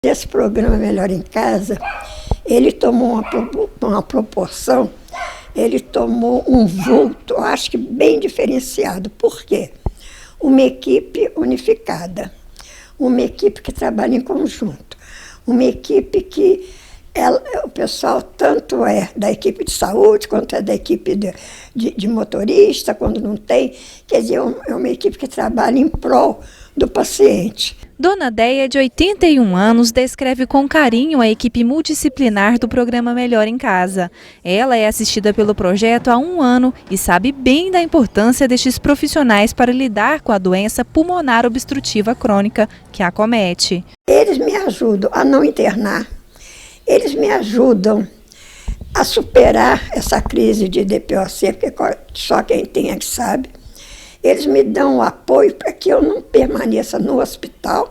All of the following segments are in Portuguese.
Esse programa Melhor em Casa, ele tomou uma proporção, ele tomou um vulto, acho que bem diferenciado. Por quê? Uma equipe unificada, uma equipe que trabalha em conjunto, uma equipe que o pessoal tanto é da equipe de saúde, quanto é da equipe de motorista, quando não tem. Quer dizer, é uma equipe que trabalha em prol do paciente. Dona Deia, de 81 anos, descreve com carinho a equipe multidisciplinar do programa Melhor em Casa. Ela é assistida pelo projeto há 1 ano e sabe bem da importância destes profissionais para lidar com a doença pulmonar obstrutiva crônica que a acomete. Eles me ajudam a não internar, eles me ajudam a superar essa crise de DPOC, porque só quem tem é que sabe. Eles me dão o apoio para que eu não permaneça no hospital,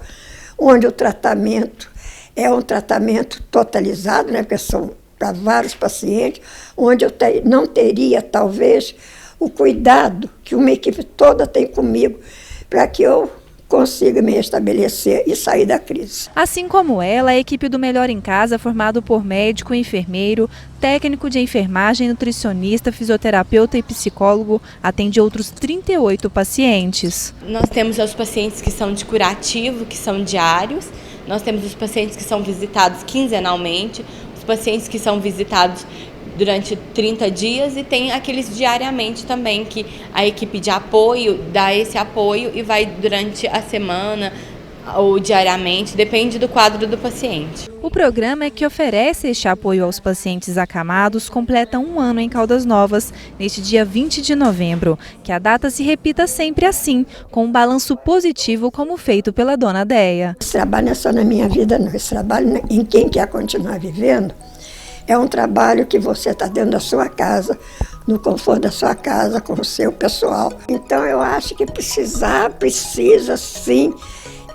onde o tratamento é um tratamento totalizado, né, porque são para vários pacientes, onde eu não teria, talvez, o cuidado que uma equipe toda tem comigo para que eu consiga me restabelecer e sair da crise. Assim como ela, a equipe do Melhor em Casa, formado por médico, enfermeiro, técnico de enfermagem, nutricionista, fisioterapeuta e psicólogo, atende outros 38 pacientes. Nós temos os pacientes que são de curativo, que são diários, nós temos os pacientes que são visitados quinzenalmente, os pacientes que são visitados durante 30 dias e tem aqueles diariamente também, que a equipe de apoio dá esse apoio e vai durante a semana ou diariamente, depende do quadro do paciente. O programa que oferece este apoio aos pacientes acamados completa 1 ano em Caldas Novas, neste dia 20 de novembro. Que a data se repita sempre assim, com um balanço positivo como feito pela Dona Deia. Esse trabalho não é só na minha vida, não. Esse trabalho em quem quer continuar vivendo. É um trabalho que você está dentro da sua casa, no conforto da sua casa, com o seu pessoal. Então eu acho que precisa sim,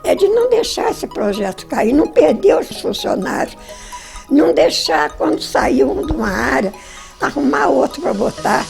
é de não deixar esse projeto cair, não perder os funcionários, não deixar, quando sair um de uma área, arrumar outro para botar.